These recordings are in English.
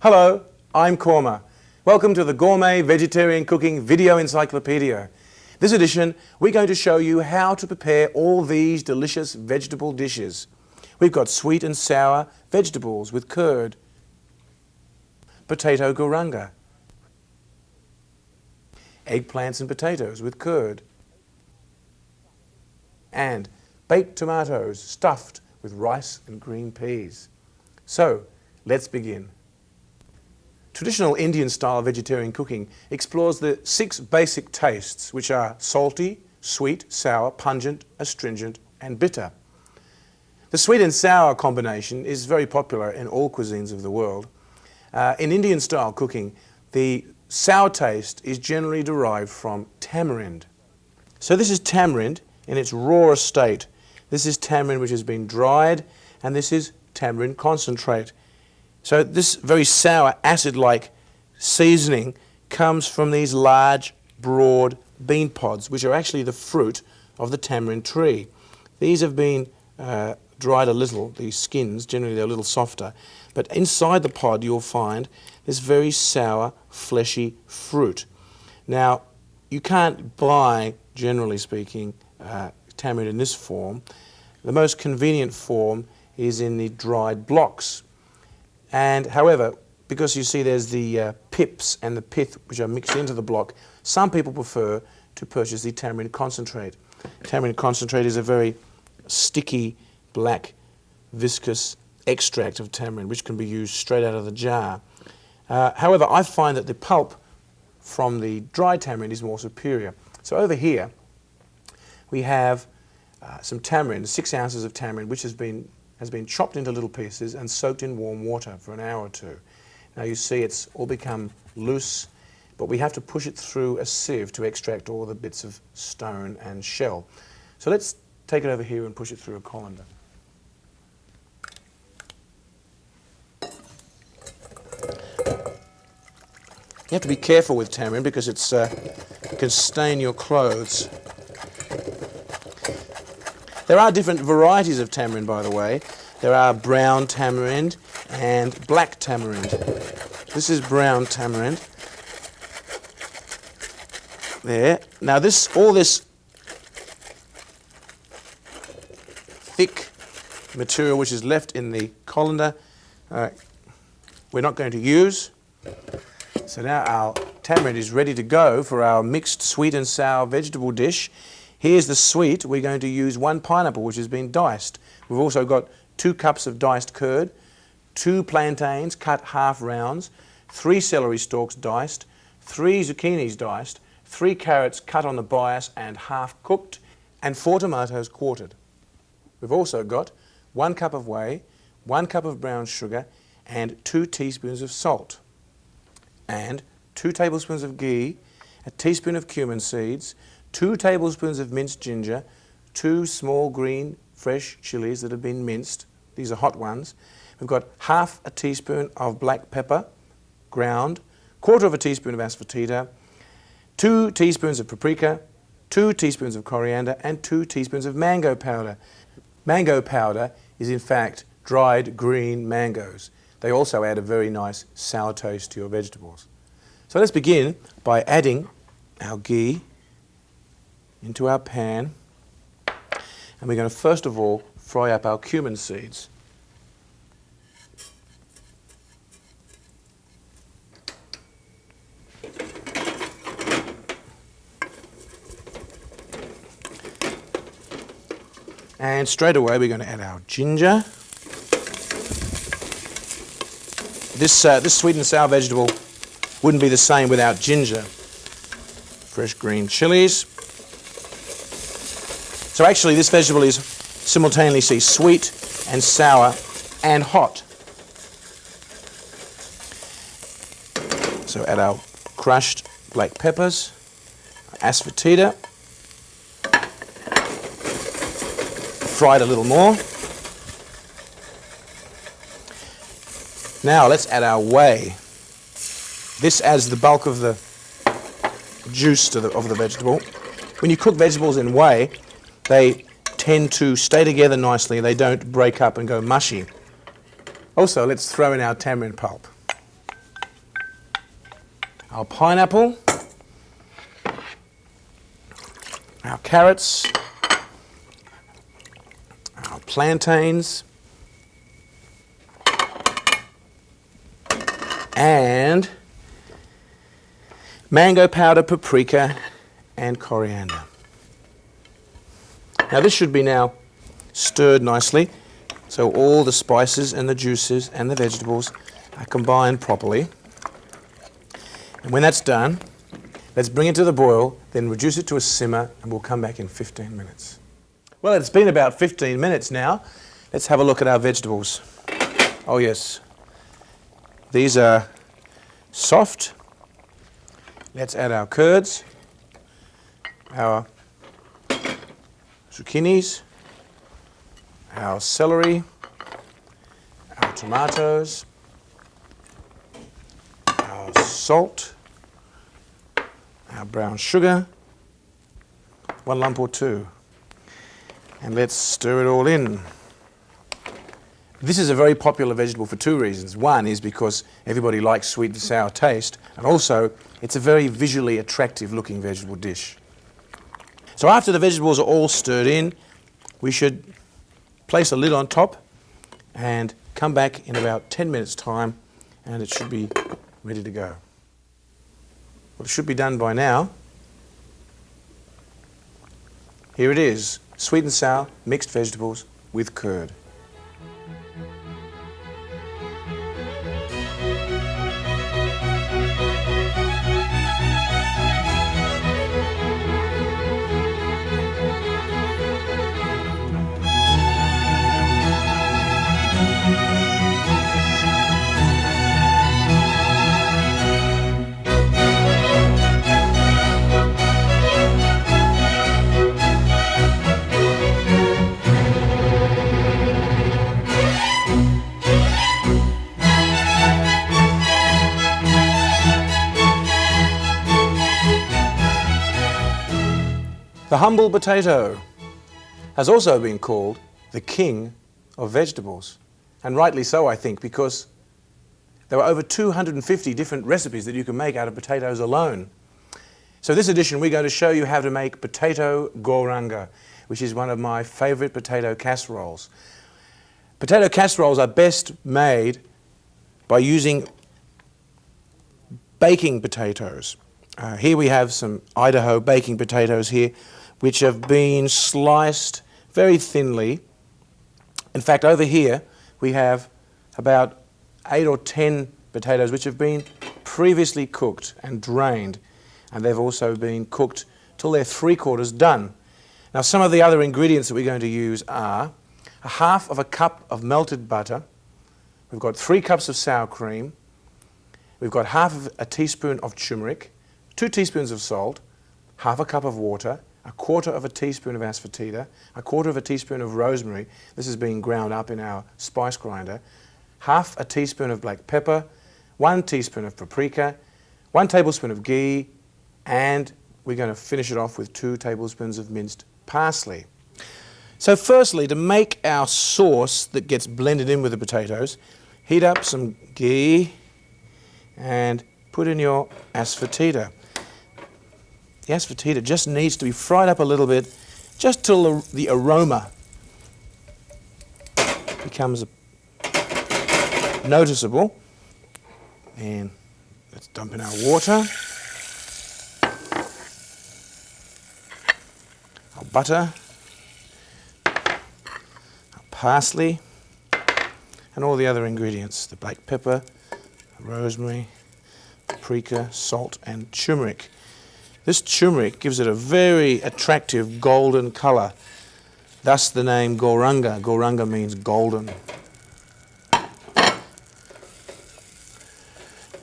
Hello, I'm Kurma. Welcome to the Gourmet Vegetarian Cooking Video Encyclopedia. This edition, we're going to show you how to prepare all these delicious vegetable dishes. We've got sweet and sour vegetables with curd, potato guranga, eggplants and potatoes with curd, and baked tomatoes stuffed with rice and green peas. So, let's begin. Traditional Indian-style vegetarian cooking explores the 6 basic tastes, which are salty, sweet, sour, pungent, astringent, and bitter. The sweet and sour combination is very popular in all cuisines of the world. In Indian-style cooking, the sour taste is generally derived from tamarind. So this is tamarind in its raw state. This is tamarind which has been dried, and this is tamarind concentrate. So this very sour, acid-like seasoning comes from these large, broad bean pods, which are actually the fruit of the tamarind tree. These have been dried a little, these skins, generally they're a little softer, but inside the pod you'll find this very sour, fleshy fruit. Now, you can't buy, generally speaking, tamarind in this form. The most convenient form is in the dried blocks. And however, because you see there's the pips and the pith which are mixed into the block, some people prefer to purchase the tamarind concentrate. Tamarind concentrate is a very sticky, black, viscous extract of tamarind which can be used straight out of the jar. However, I find that the pulp from the dried tamarind is more superior. So over here we have some tamarind, 6 ounces of tamarind, which has been chopped into little pieces and soaked in warm water for an hour or two. Now you see it's all become loose, but we have to push it through a sieve to extract all the bits of stone and shell. So let's take it over here and push it through a colander. You have to be careful with tamarind because it can stain your clothes. There are different varieties of tamarind, by the way. There are brown tamarind and black tamarind. This is brown tamarind. There. Now all this thick material which is left in the colander, we're not going to use. So now our tamarind is ready to go for our mixed sweet and sour vegetable dish. Here's the sweet. We're going to use 1 pineapple which has been diced. We've also got 2 cups of diced curd, 2 plantains cut half rounds, 3 celery stalks diced, 3 zucchinis diced, 3 carrots cut on the bias and half cooked, and 4 tomatoes quartered. We've also got 1 cup of whey, 1 cup of brown sugar, and 2 teaspoons of salt, and 2 tablespoons of ghee, a teaspoon of cumin seeds, 2 tablespoons of minced ginger, 2 small green fresh chilies that have been minced. These are hot ones. We've got half a teaspoon of black pepper, ground, 1/4 of a teaspoon of asafoetida, 2 teaspoons of paprika, 2 teaspoons of coriander, and 2 teaspoons of mango powder. Mango powder is in fact dried green mangoes. They also add a very nice sour taste to your vegetables. So let's begin by adding our ghee into our pan, and we're going to first of all fry up our cumin seeds. And straight away we're going to add our ginger. This sweet and sour vegetable wouldn't be the same without ginger. Fresh green chilies. So actually this vegetable is simultaneously sweet and sour and hot. So add our crushed black peppers, asafoetida, fry it a little more. Now let's add our whey. This adds the bulk of the juice of the vegetable. When you cook vegetables in whey, they tend to stay together nicely. They don't break up and go mushy. Also, let's throw in our tamarind pulp. our pineapple, our carrots, our plantains, and mango powder, paprika, and coriander. Now this should be now stirred nicely, so all the spices and the juices and the vegetables are combined properly. And when that's done, let's bring it to the boil, then reduce it to a simmer, and we'll come back in 15 minutes. Well, it's been about 15 minutes now. Let's have a look at our vegetables. Oh yes, these are soft. Let's add our curds, our zucchinis, our celery, our tomatoes, our salt, our brown sugar, 1 lump or 2. And let's stir it all in. This is a very popular vegetable for 2 reasons. One is because everybody likes sweet and sour taste, and also it's a very visually attractive looking vegetable dish. So after the vegetables are all stirred in, we should place a lid on top and come back in about 10 minutes time, and it should be ready to go. Well, it should be done by now. Here it is, sweet and sour mixed vegetables with curd. The humble potato has also been called the king of vegetables, and rightly so, I think, because there are over 250 different recipes that you can make out of potatoes alone. So this edition we're going to show you how to make potato goranga, which is one of my favourite potato casseroles. Potato casseroles are best made by using baking potatoes. Here we have some Idaho baking potatoes here, which have been sliced very thinly. In fact, over here we have about 8 or 10 potatoes which have been previously cooked and drained, and they've also been cooked till they're 3/4 done. Now, some of the other ingredients that we're going to use are 1/2 cup of melted butter. We've got 3 cups of sour cream. We've got 1/2 teaspoon of turmeric, 2 teaspoons of salt, 1/2 cup of water, 1/4 teaspoon of asafoetida, 1/4 teaspoon of rosemary. This is being ground up in our spice grinder. 1/2 teaspoon of black pepper, 1 teaspoon of paprika, 1 tablespoon of ghee, and we're going to finish it off with 2 tablespoons of minced parsley. So firstly, to make our sauce that gets blended in with the potatoes, heat up some ghee and put in your asafoetida. The asafoetida just needs to be fried up a little bit, just till the aroma becomes noticeable. And let's dump in our water, our butter, our parsley, and all the other ingredients, the black pepper, rosemary, paprika, salt, and turmeric. This turmeric gives it a very attractive golden colour, thus the name goranga. Goranga means golden.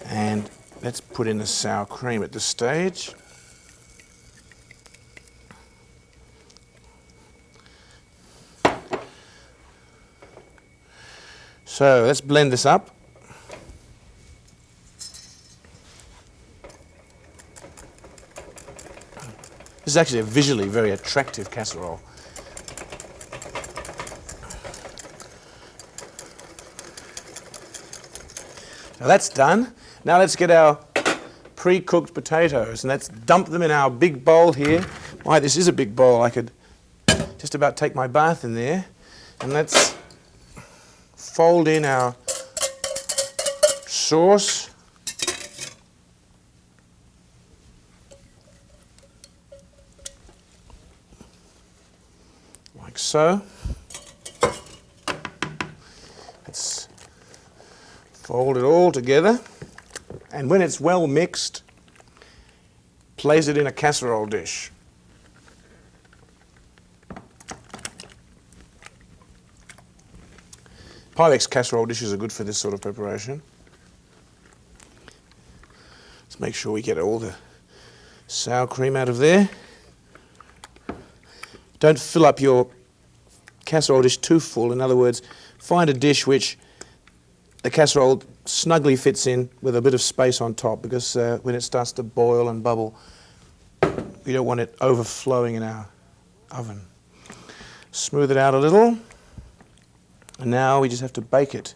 And let's put in the sour cream at this stage. So let's blend this up. This is actually a visually very attractive casserole. Now that's done. Now let's get our pre-cooked potatoes, and let's dump them in our big bowl here. Why, this is a big bowl. I could just about take my bath in there. And let's fold in our sauce. Like so. Let's fold it all together. And when it's well mixed, place it in a casserole dish. Pyrex casserole dishes are good for this sort of preparation. Let's make sure we get all the sour cream out of there. Don't fill up your casserole dish too full. In other words, find a dish which the casserole snugly fits in with a bit of space on top, because when it starts to boil and bubble, we don't want it overflowing in our oven. Smooth it out a little. And now we just have to bake it.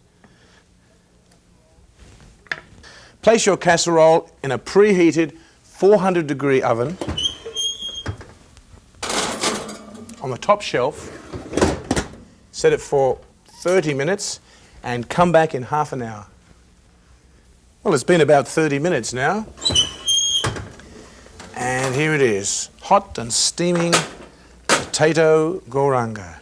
Place your casserole in a preheated 400-degree oven on the top shelf. Set it for 30 minutes and come back in half an hour. Well, it's been about 30 minutes now. And here it is, hot and steaming potato goranga.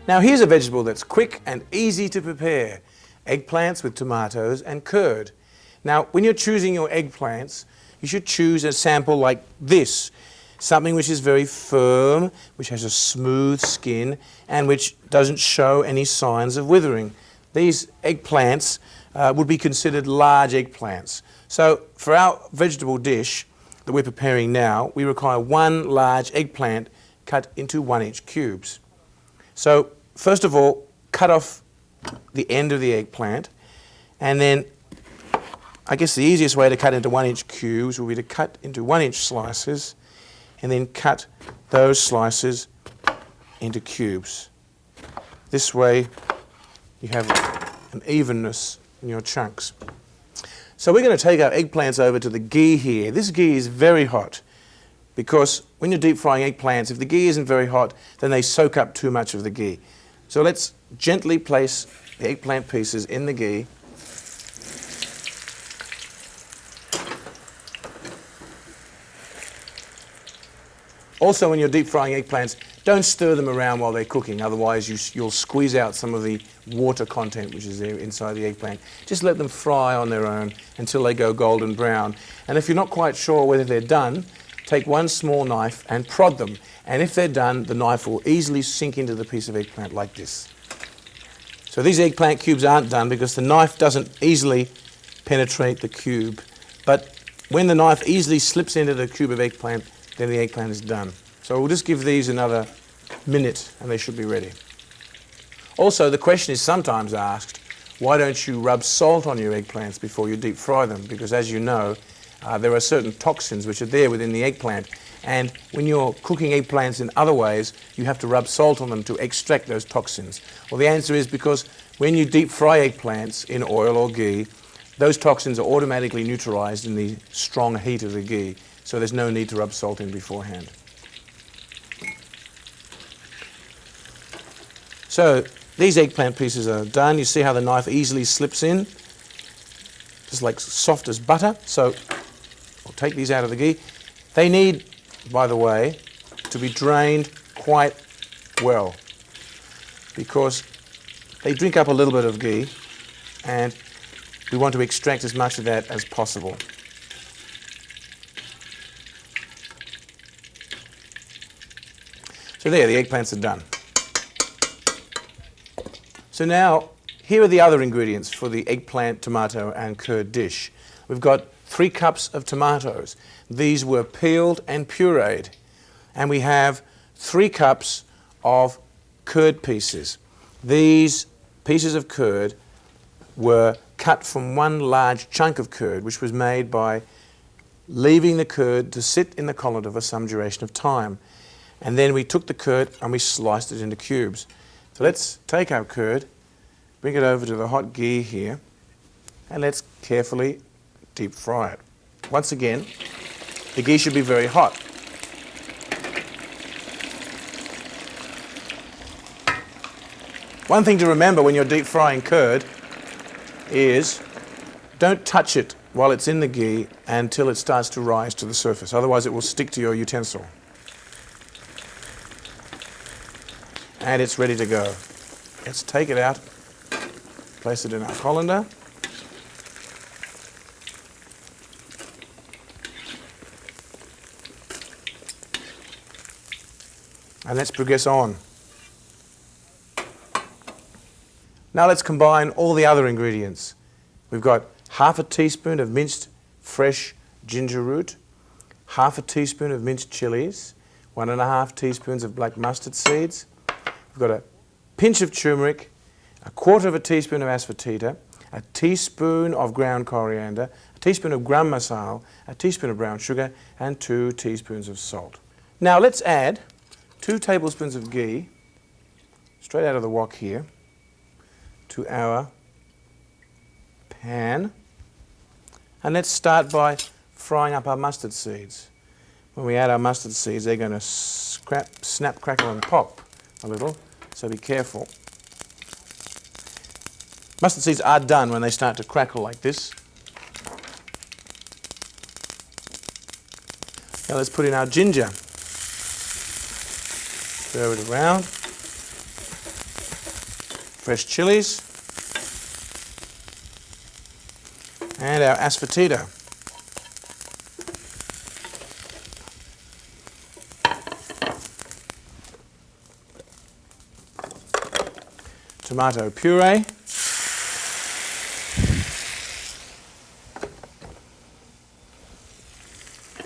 Now here's a vegetable that's quick and easy to prepare. Eggplants with tomatoes and curd. Now when you're choosing your eggplants, you should choose a sample like this. Something which is very firm, which has a smooth skin, and which doesn't show any signs of withering. These eggplants would be considered large eggplants. So for our vegetable dish that we're preparing now, we require one large eggplant cut into 1-inch cubes. So first of all, cut off the end of the eggplant, and then I guess the easiest way to cut into 1-inch cubes will be to cut into 1-inch slices and then cut those slices into cubes. This way you have an evenness in your chunks. So we're going to take our eggplants over to the ghee here. This ghee is very hot, because when you're deep frying eggplants, if the ghee isn't very hot, then they soak up too much of the ghee. So let's gently place the eggplant pieces in the ghee. Also, when you're deep frying eggplants, don't stir them around while they're cooking, otherwise you'll squeeze out some of the water content which is there inside the eggplant. Just let them fry on their own until they go golden brown. And if you're not quite sure whether they're done, take one small knife and prod them. And if they're done, the knife will easily sink into the piece of eggplant like this. So these eggplant cubes aren't done because the knife doesn't easily penetrate the cube. But when the knife easily slips into the cube of eggplant, then the eggplant is done. So we'll just give these another minute and they should be ready. Also, the question is sometimes asked, why don't you rub salt on your eggplants before you deep fry them? Because as you know, there are certain toxins which are there within the eggplant, and when you're cooking eggplants in other ways, you have to rub salt on them to extract those toxins. Well, the answer is because when you deep fry eggplants in oil or ghee, those toxins are automatically neutralized in the strong heat of the ghee, so there's no need to rub salt in beforehand. So these eggplant pieces are done. You see how the knife easily slips in, just like soft as butter. So I'll take these out of the ghee. They need, by the way, to be drained quite well, because they drink up a little bit of ghee and we want to extract as much of that as possible. So there, the eggplants are done. So now, Here are the other ingredients for the eggplant, tomato and curd dish. We've got 3 cups of tomatoes. These were peeled and pureed. And we have 3 cups of curd pieces. These pieces of curd were cut from one large chunk of curd, which was made by leaving the curd to sit in the colander for some duration of time. And then we took the curd and we sliced it into cubes. So let's take our curd, bring it over to the hot ghee here, and let's carefully deep fry it. Once again, the ghee should be very hot. One thing to remember when you're deep frying curd is don't touch it while it's in the ghee until it starts to rise to the surface. Otherwise it will stick to your utensil. And it's ready to go. Let's take it out, place it in our colander. And let's progress on. Now let's combine all the other ingredients. We've got half a teaspoon of minced fresh ginger root, half a teaspoon of minced chilies, 1.5 teaspoons of black mustard seeds. We've got a pinch of turmeric, 1/4 teaspoon of asafoetida, a teaspoon of ground coriander, a teaspoon of garam masala, a teaspoon of brown sugar, and 2 teaspoons of salt. Now let's add 2 tablespoons of ghee, straight out of the wok here, to our pan. And let's start by frying up our mustard seeds. When we add our mustard seeds, they're going to snap, crackle and pop a little, so be careful. Mustard seeds are done when they start to crackle like this. Now let's put in our ginger. Stir it around. Fresh chilies. And our asafoetida. Tomato puree.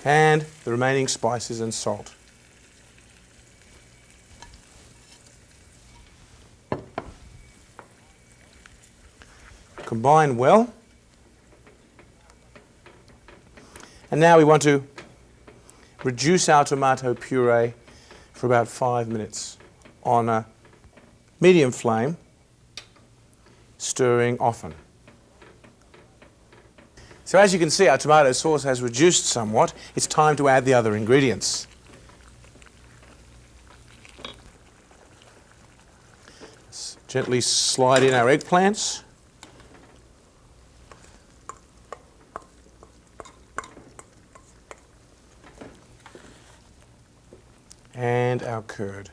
And the remaining spices and salt. Combine well. And now we want to reduce our tomato puree for about 5 minutes on a medium flame, stirring often. So as you can see, our tomato sauce has reduced somewhat. It's time to add the other ingredients. Let's gently slide in our eggplants. And our curd.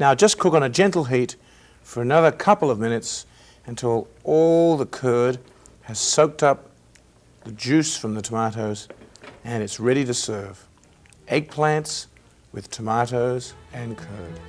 Now just cook on a gentle heat for another couple of minutes until all the curd has soaked up the juice from the tomatoes and it's ready to serve. Eggplants with tomatoes and curd.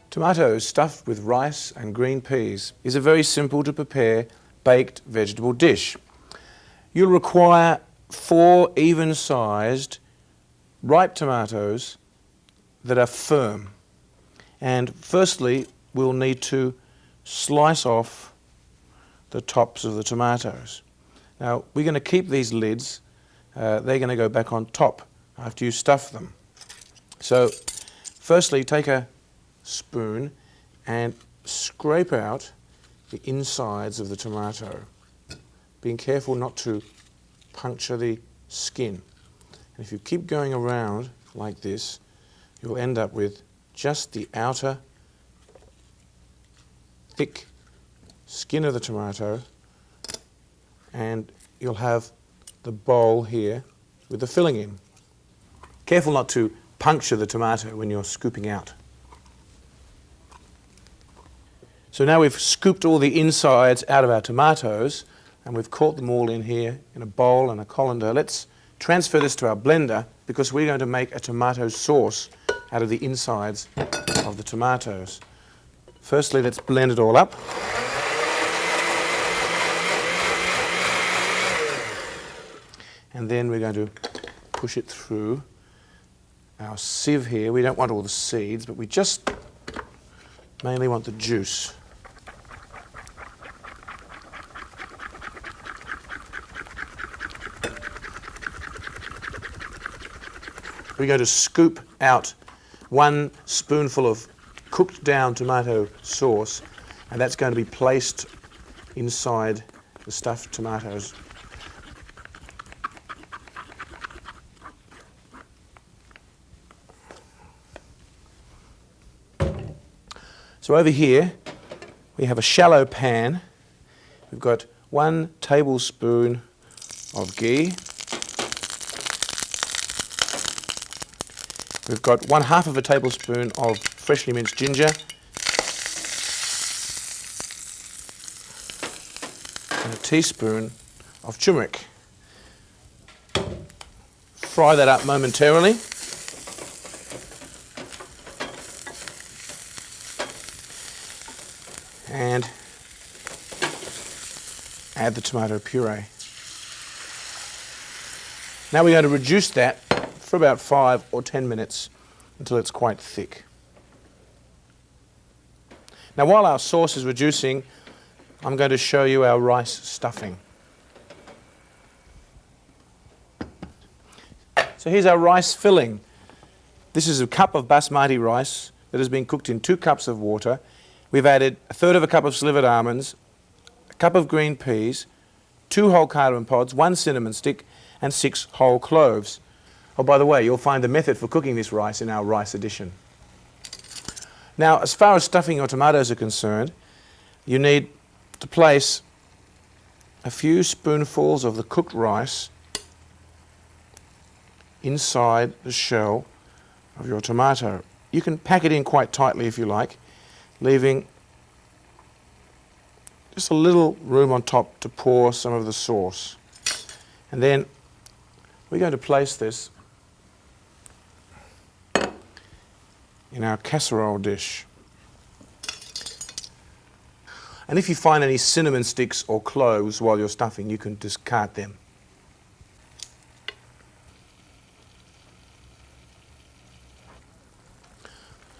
Tomatoes stuffed with rice and green peas is a very simple to prepare baked vegetable dish. You'll require 4 even-sized ripe tomatoes that are firm. And firstly, we'll need to slice off the tops of the tomatoes. Now, we're going to keep these lids. They're going to go back on top after you stuff them. So, firstly, take a spoon and scrape out the insides of the tomato, being careful not to puncture the skin. And if you keep going around like this, you'll end up with just the outer thick skin of the tomato, and you'll have the bowl here with the filling in. Careful not to puncture the tomato when you're scooping out. So now we've scooped all the insides out of our tomatoes and we've caught them all in here in a bowl and a colander. Let's transfer this to our blender because we're going to make a tomato sauce out of the insides of the tomatoes. Firstly, let's blend it all up. And then we're going to push it through our sieve here. We don't want all the seeds, but we just mainly want the juice. We're going to scoop out 1 spoonful of cooked down tomato sauce, and that's going to be placed inside the stuffed tomatoes. So over here we have a shallow pan. We've got 1 tablespoon of ghee. We've got 1/2 of a tablespoon of freshly minced ginger and a teaspoon of turmeric. Fry that up momentarily. And add the tomato puree. Now we're going to reduce that for about 5 or 10 minutes until it's quite thick. Now while our sauce is reducing, I'm going to show you our rice stuffing. So here's our rice filling. This is a cup of basmati rice that has been cooked in 2 cups of water. We've added 1/3 cup of slivered almonds, a cup of green peas, 2 whole cardamom pods, 1 cinnamon stick, and 6 whole cloves. Oh, by the way, you'll find the method for cooking this rice in our rice edition. Now, as far as stuffing your tomatoes are concerned, you need to place a few spoonfuls of the cooked rice inside the shell of your tomato. You can pack it in quite tightly if you like, leaving just a little room on top to pour some of the sauce. And then we're going to place this in our casserole dish. And if you find any cinnamon sticks or cloves while you're stuffing, you can discard them.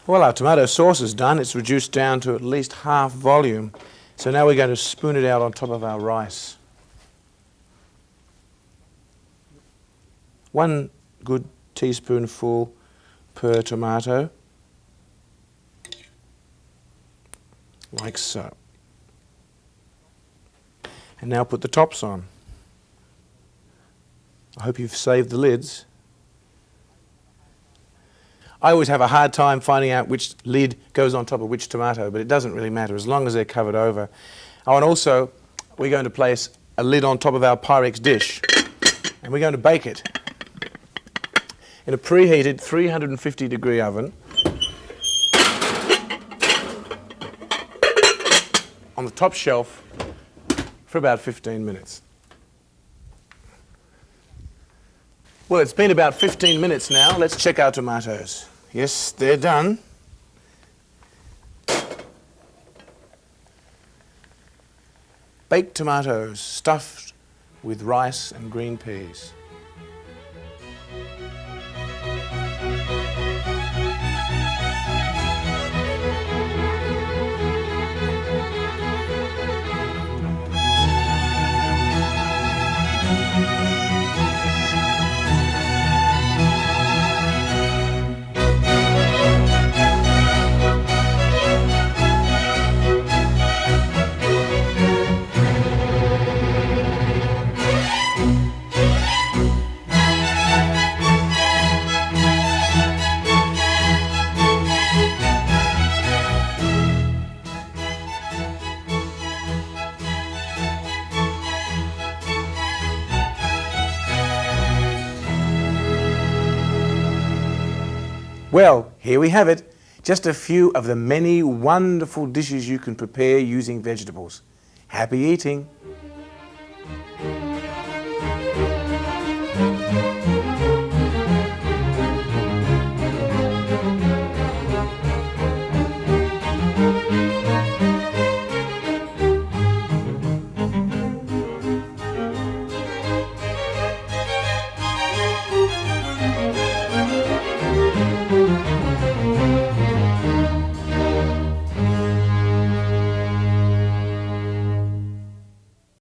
Well, our tomato sauce is done. It's reduced down to at least half volume. So now we're going to spoon it out on top of our rice. 1 good teaspoonful per tomato, like so. And now put the tops on. I hope you've saved the lids. I always have a hard time finding out which lid goes on top of which tomato, but it doesn't really matter as long as they're covered over. Oh, and also, we're going to place a lid on top of our Pyrex dish, and we're going to bake it in a preheated 350-degree oven on the top shelf for about 15 minutes. Well, it's been about 15 minutes now. Let's check our tomatoes. Yes, they're done. Baked tomatoes stuffed with rice and green peas. Well, here we have it. Just a few of the many wonderful dishes you can prepare using vegetables. Happy eating!